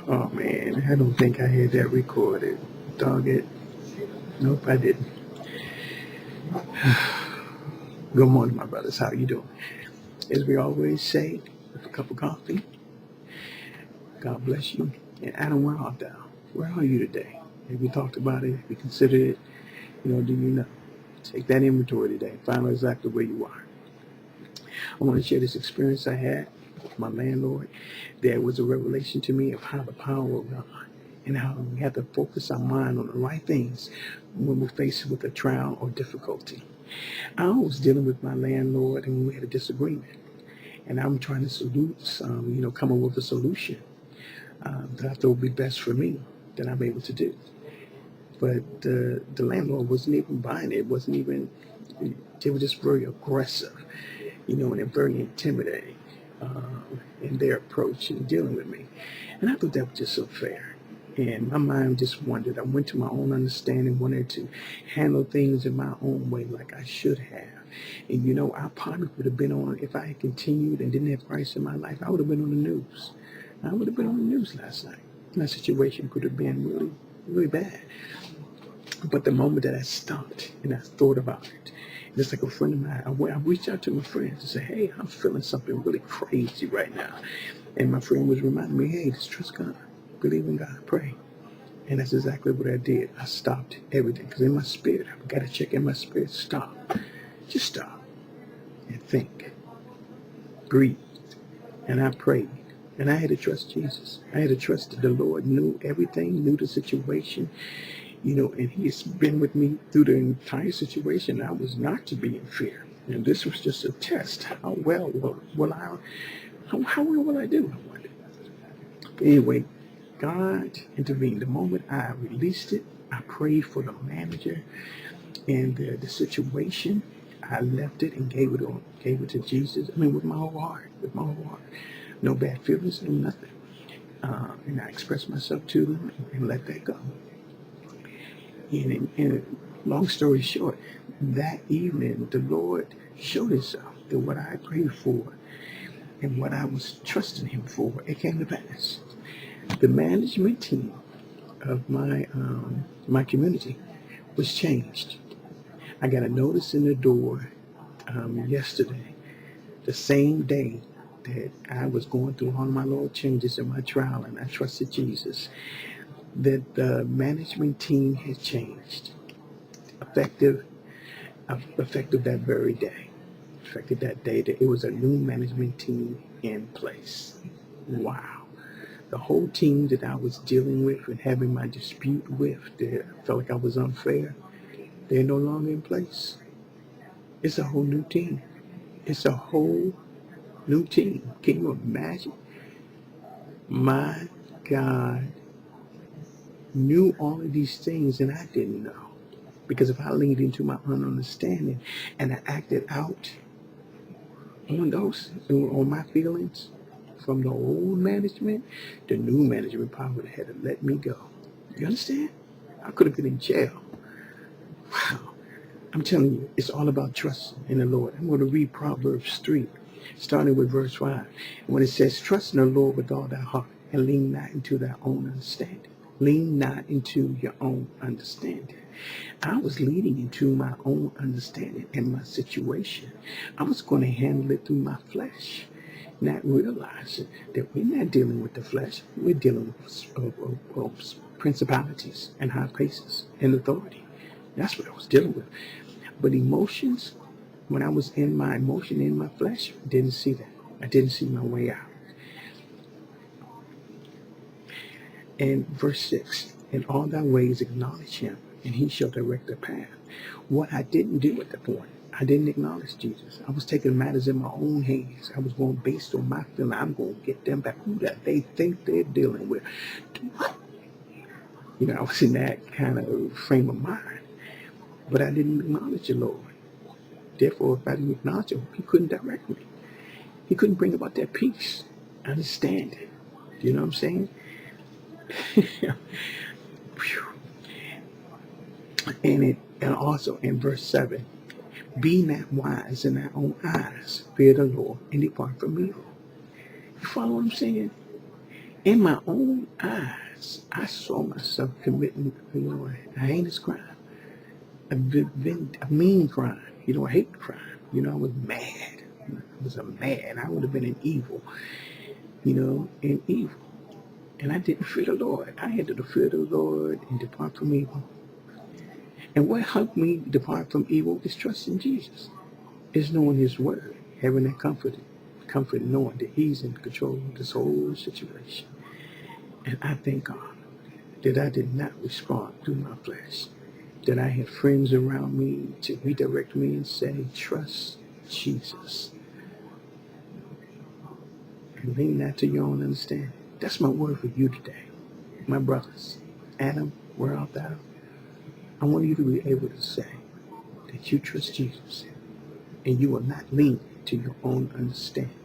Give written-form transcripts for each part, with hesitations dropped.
Oh man, I don't think I had that recorded. Dog it. Nope, I didn't. Good morning, my brothers. How you doing? As we always say, with a cup of coffee, God bless you. And Adam, where art thou? Where are you today? Have you talked about it? Have you considered it? Do you know? Take that inventory today. Find out exactly where you are. I want to share this experience I had with my landlord. There was a revelation to me of how the power of God and how we have to focus our mind on the right things when we're faced with a trial or difficulty. I was dealing with my landlord and we had a disagreement. And I'm trying to come up with a solution that I thought would be best for me that I'm able to do. But the landlord wasn't even buying it. Wasn't even. They were just very aggressive, and they're very intimidating in their approach in dealing with me. And I thought that was just so fair. And my mind just wandered. I went to my own understanding, wanted to handle things in my own way like I should have. And I probably would have been on, if I had continued and didn't have Christ in my life, I would have been on the news. I would have been on the news last night. My situation could have been really, really bad. But the moment that I stopped and I thought about it, just like a friend of mine, I reached out to my friends and said, hey, I'm feeling something really crazy right now. And my friend was reminding me, hey, just trust God, believe in God, pray. And that's exactly what I did. I stopped everything because in my spirit, I've got to check in my spirit, stop. Just stop and think, breathe. And I prayed. And I had to trust Jesus. I had to trust that the Lord knew everything, knew the situation, and he's been with me through the entire situation. I was not to be in fear. And this was just a test. How well how well will I do? I wondered. Anyway, God intervened. The moment I released it, I prayed for the manager and the situation. I left it and gave it to Jesus. I mean, with my whole heart, No bad feelings, no nothing. And I expressed myself to them and let that go. And long story short, that evening, the Lord showed himself that what I prayed for and what I was trusting him for, it came to pass. The management team of my community was changed. I got a notice in the door yesterday, the same day that I was going through all my little changes in my trial and I trusted Jesus, that the management team had changed, effective effective that very day. Effective that day, that it was a new management team in place. Wow. The whole team that I was dealing with and having my dispute with, that I felt like I was unfair, they're no longer in place. It's a whole new team. It's a whole new team. Can you imagine? My God knew all of these things and I didn't know. Because if I leaned into my own understanding and I acted out on my feelings from the old management, the new management probably had to let me go. You understand? I could have been in jail. Wow. I'm telling you, it's all about trust in the Lord. I'm going to read Proverbs 3, starting with verse 5. When it says, trust in the Lord with all thy heart and lean not into thy own understanding. Lean not into your own understanding. I was leaning into my own understanding and my situation. I was going to handle it through my flesh, not realizing that we're not dealing with the flesh. We're dealing with principalities and high places and authority. That's what I was dealing with. But emotions, when I was in my emotion, in my flesh, I didn't see that. I didn't see my way out. And verse 6, in all thy ways acknowledge him, and he shall direct the path. What I didn't do at the point, I didn't acknowledge Jesus. I was taking matters in my own hands. I was going based on my feeling. I'm going to get them back. Who that they think they're dealing with. What? I was in that kind of frame of mind. But I didn't acknowledge the Lord. Therefore, if I didn't acknowledge him, he couldn't direct me. He couldn't bring about that peace, understanding. Do you know what I'm saying? And also in verse 7, be not wise in thy own eyes. Fear the Lord and depart from evil. You follow what I'm saying? In my own eyes, I saw myself committing, a heinous crime, a mean crime. I hate crime. I was mad. I was a mad. I would have been in evil, in evil. And I didn't fear the Lord. I had to fear the Lord and depart from evil. And what helped me depart from evil is trusting Jesus. Is knowing his word, having that comfort knowing that he's in control of this whole situation. And I thank God that I did not respond to my flesh, that I had friends around me to redirect me and say, trust Jesus. And lean not to your own understanding. That's my word for you today. My brothers, Adam, where art thou? I want you to be able to say that you trust Jesus and you will not lean to your own understanding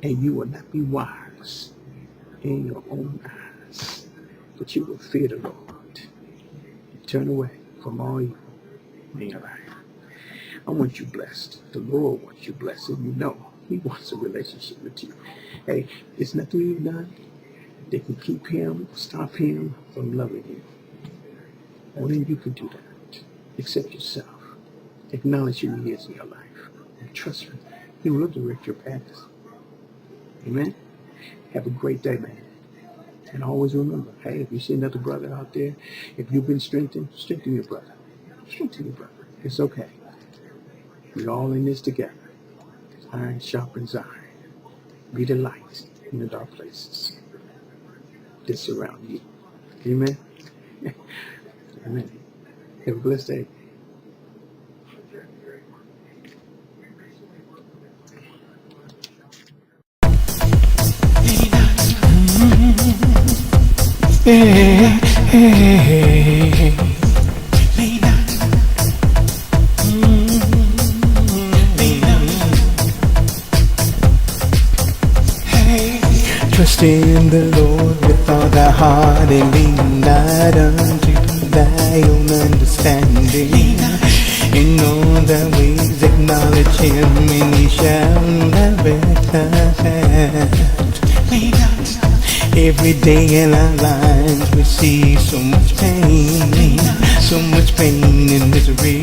and you will not be wise in your own eyes, but you will fear the Lord and turn away from all evil in your life. I want you blessed. The Lord wants you blessed, and he wants a relationship with you. Hey, there's nothing you've done that can keep him, stop him from loving you. Only you can do that. Accept yourself. Acknowledge who he is in your life. And trust him. He will direct your paths. Amen? Have a great day, man. And always remember, hey, if you see another brother out there, if you've been strengthened, strengthen your brother. Strengthen your brother. It's okay. We're all in this together. Iron sharpens iron. Be the light in the dark places that surround you. Amen? Amen. Have a blessed day. Hey, hey, trust in the Lord with all thy heart and lean not unto thy own understanding. In all thy ways acknowledge him and he shall direct thy path. Every day in our lives we see so much pain and misery.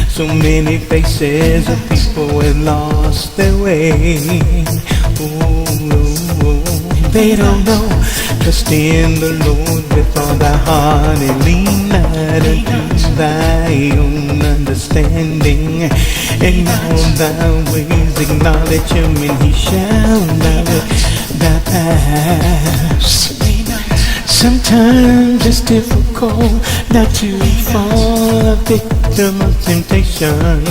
So many faces of people have lost their way. They don't know. Trust in the Lord with all thy heart and lean not unto thy own understanding. In all thy ways acknowledge him and he shall direct thy paths. Sometimes it's difficult not to fall a victim of temptation,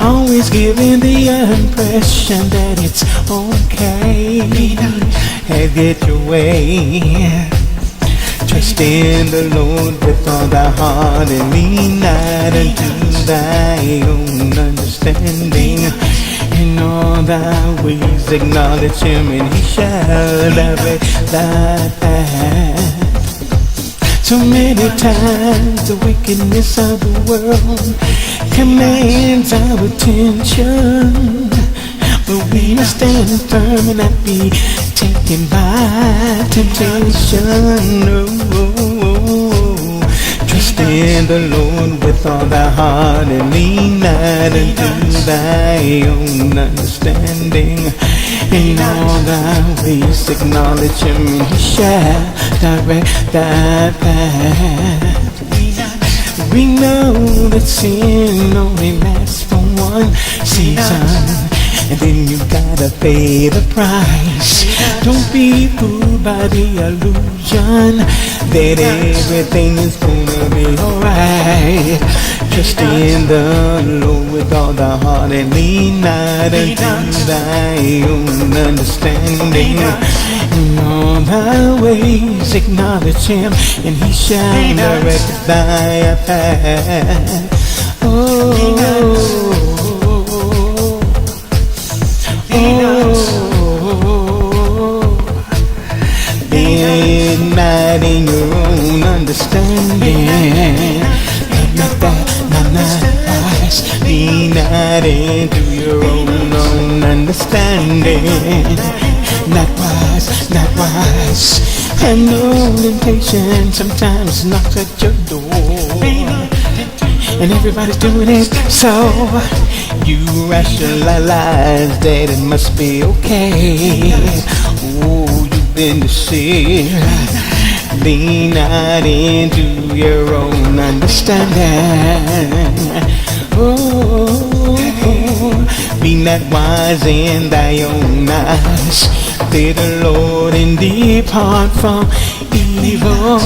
always giving the impression that it's okay. Have it your way. Trust in the Lord with all thy heart and lean not unto thy own understanding. In all thy ways acknowledge him and he shall direct thy path. So many times the wickedness of the world commands our attention, but we must stand firm and not be taken by temptation. Trust in the Lord with all thy heart and lean not unto thy own understanding. In all thy ways acknowledge him and he shall direct thy path. We know that sin only lasts for one season, and then you gotta pay the price. Don't be fooled by the illusion that everything is gonna be alright. Trust in the Lord with all thy heart and lean not unto thy own understanding. In all thy ways acknowledge him and he shall direct thy path. Lean not in your own understanding. Lean not into your own understanding. not wise, not wise. I know temptation sometimes knocks at your door, and everybody's doing it, so you rationalize that it must be okay. Oh, you've been deceived. Lean not into your own understanding. Oh, be not wise in thy own eyes. Fear the Lord and depart from evil.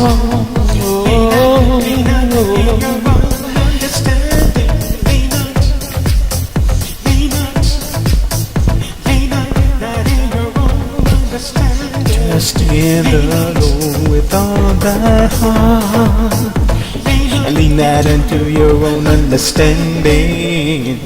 Trust in the Lord with all thy heart, and lean not unto your own understanding.